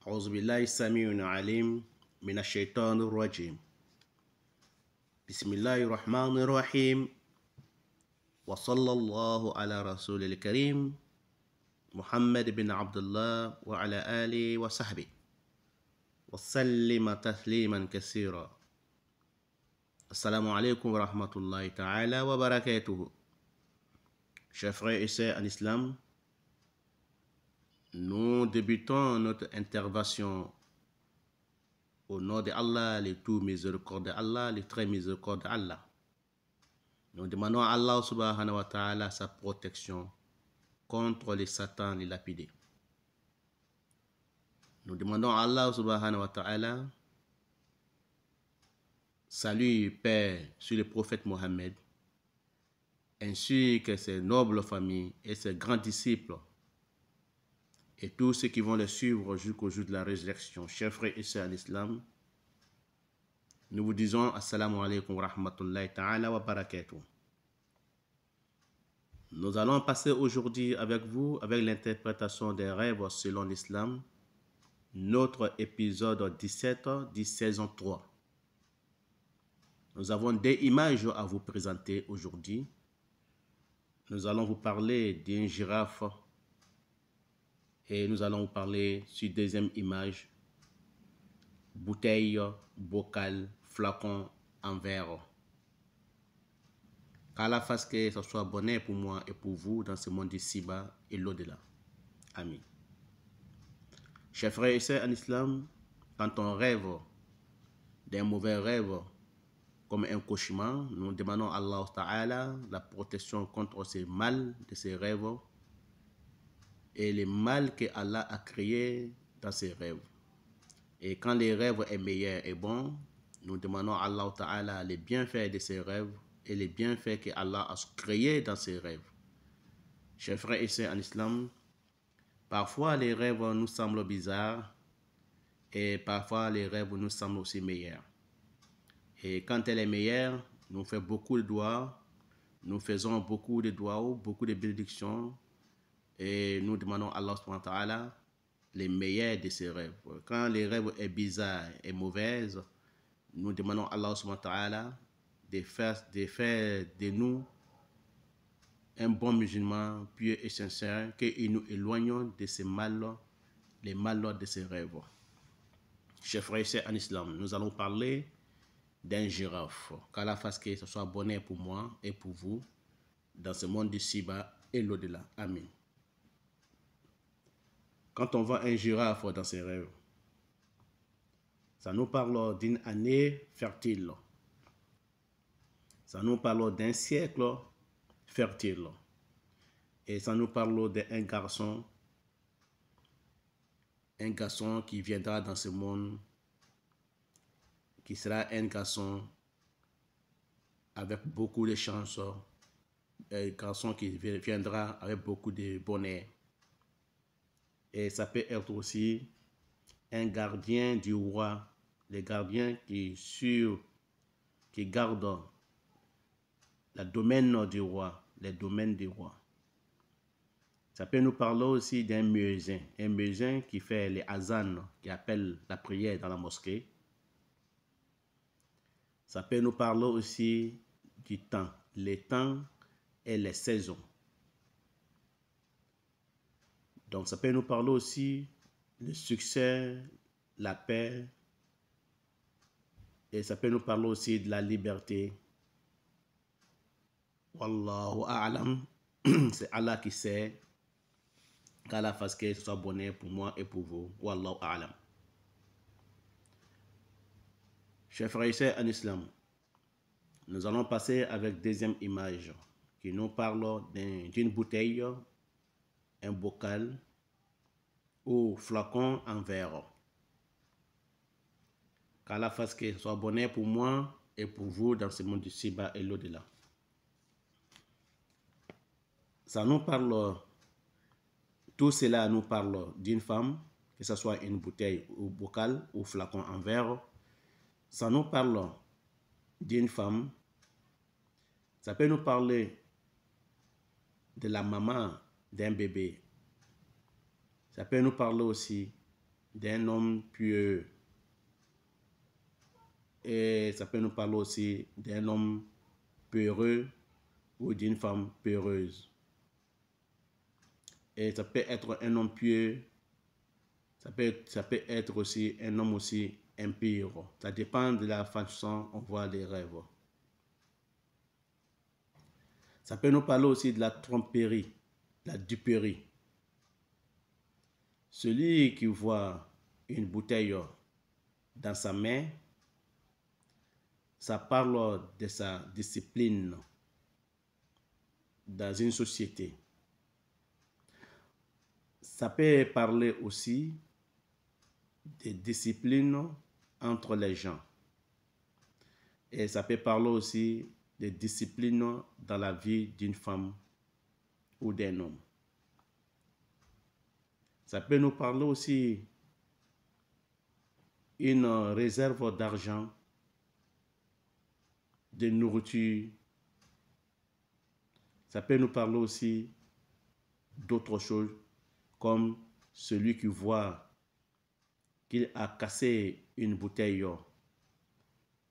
أعوذ بالله السميع العليم من الشيطان الرجيم. بسم الله الرحمن الرحيم. وصلى الله على رسول الكريم محمد بن عبد الله وعلى آله وصحبه وسلم تسليما كثيرا. Assalamu alaikum wa rahmatullahi ta'ala wa barakatuhu. Chers frères et sœurs en islam, nous débutons notre intervention au nom de Allah, le tout miséricordieux Allah, le très miséricordieux Allah. Nous demandons à Allah subhanahu wa ta'ala sa protection contre les satans, les lapidés. Nous demandons à Allah subhanahu wa ta'ala salut, paix sur le prophète Mohammed, ainsi que ses nobles familles et ses grands disciples, et tous ceux qui vont le suivre jusqu'au jour de la résurrection. Chers frères et sœurs en islam, nous vous disons assalamu alaikum wa rahmatullahi ta'ala wa barakatuh. Nous allons passer aujourd'hui avec vous, avec l'interprétation des rêves selon l'islam, notre épisode 17 de saison 3. Nous avons des images à vous présenter aujourd'hui. Nous allons vous parler d'une girafe et nous allons vous parler sur deuxième image, bouteille, bocal, flacon en verre. Qu'Allah fasse que ce soit bonheur pour moi et pour vous dans ce monde d'ici-bas et l'au-delà. Amen. Chers frères et sœurs en islam, quand on rêve d'un mauvais rêve comme un cauchemar, nous demandons à Allah Ta'ala la protection contre ces mal de ces rêves et les mal que Allah a créés dans ces rêves. Et quand les rêves est meilleur et bon, nous demandons à Allah Ta'ala les bienfaits de ces rêves et les bienfaits que Allah a créés dans ces rêves. Chers frères et sœurs en islam, parfois les rêves nous semblent bizarres et parfois les rêves nous semblent aussi meilleurs. Et quand elle est meilleure, nous faisons beaucoup de doigts, nous faisons beaucoup de doigts, beaucoup de bénédictions et nous demandons à Allah subhanahu wa ta'ala les meilleurs de ces rêves. Quand les rêves est bizarre et mauvaise, nous demandons à Allah subhanahu wa ta'ala de faire de nous un bon musulman pieux et sincère, qu'il nous éloignons de ces mal, les mal de ces rêves. Chers frères et sœurs en islam, nous allons parler d'un girafe. Qu'Allah fasse que ce soit bonheur pour moi et pour vous dans ce monde d'ici-bas et l'au-delà. Amen. Quand on voit un girafe dans ses rêves, ça nous parle d'une année fertile. Ça nous parle d'un siècle fertile. Et ça nous parle d'un garçon qui viendra dans ce monde, qui sera un garçon avec beaucoup de chance, un garçon qui viendra avec beaucoup de bonheur. Et ça peut être aussi un gardien du roi, les gardiens qui gardent le domaine du roi, les domaines du roi. Ça peut nous parler aussi d'un muezzin qui fait les azans, qui appelle la prière dans la mosquée. Ça peut nous parler aussi du temps, les temps et les saisons. Donc ça peut nous parler aussi du succès, la paix, et ça peut nous parler aussi de la liberté. Wallahu a'lam, c'est Allah qui sait. Qu'Allah fasse que ce soit bonheur pour moi et pour vous. Wallahu a'lam. Chers frères et sœurs en islam, nous allons passer avec deuxième image qui nous parle d'une bouteille, un bocal ou flacon en verre. Qu'Allah fasse que ce soit bonheur pour moi et pour vous dans ce monde du Siba et l'au-delà. Ça nous parle, tout cela nous parle d'une femme, que ce soit une bouteille ou bocal ou flacon en verre. Ça nous parle d'une femme. Ça peut nous parler de la maman d'un bébé. Ça peut nous parler aussi d'un homme pieux. Et ça peut nous parler aussi d'un homme peureux ou d'une femme peureuse. Et ça peut être un homme pieux, ça peut être aussi un homme aussi impur. Ça dépend de la façon dont on voit les rêves. Ça peut nous parler aussi de la tromperie, la duperie. Celui qui voit une bouteille dans sa main, ça parle de sa discipline dans une société. Ça peut parler aussi de discipline entre les gens. Et ça peut parler aussi de discipline dans la vie d'une femme ou d'un homme. Ça peut nous parler aussi une réserve d'argent, de nourriture. Ça peut nous parler aussi d'autres choses, comme celui qui voit qu'il a cassé une bouteille.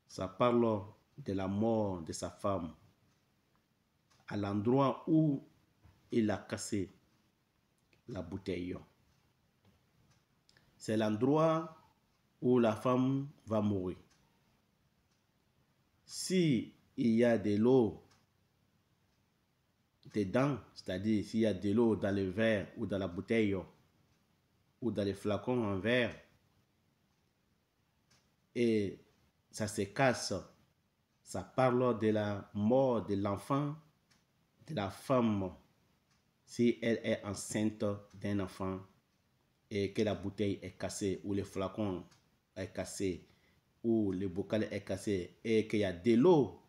Ça parle de la mort de sa femme à l'endroit où il a cassé la bouteille. C'est l'endroit où la femme va mourir. Si il y a de l'eau dedans, c'est-à-dire s'il y a de l'eau dans le verre ou dans la bouteille ou dans les flacons en verre et ça se casse, ça parle de la mort de l'enfant, de la femme, si elle est enceinte d'un enfant et que la bouteille est cassée ou le flacon est cassé ou le bocal est cassé et qu'il y a de l'eau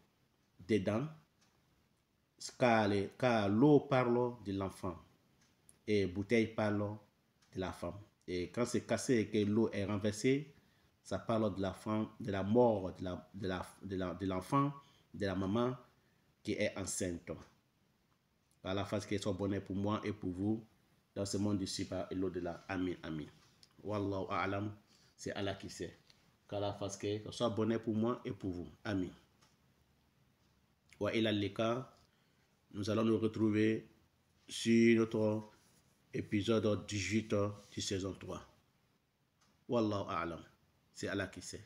dedans, car l'eau parle de l'enfant et bouteille parle de la femme. Et quand c'est cassé et que l'eau est renversée, ça parle de la femme, de la mort de l'enfant, de la maman qui est enceinte. Par la face, qu'il soit bonheur pour moi et pour vous dans ce monde d'ici-bas et l'au-delà. Amin, amin. Wallahu a'lam, c'est Allah qui sait. Qu'Allah fasse que ce soit bonheur pour moi et pour vous. Amin. Wa ila lika, nous allons nous retrouver sur notre épisode 18 de saison 3. Wallahu a'lam, c'est Allah qui sait.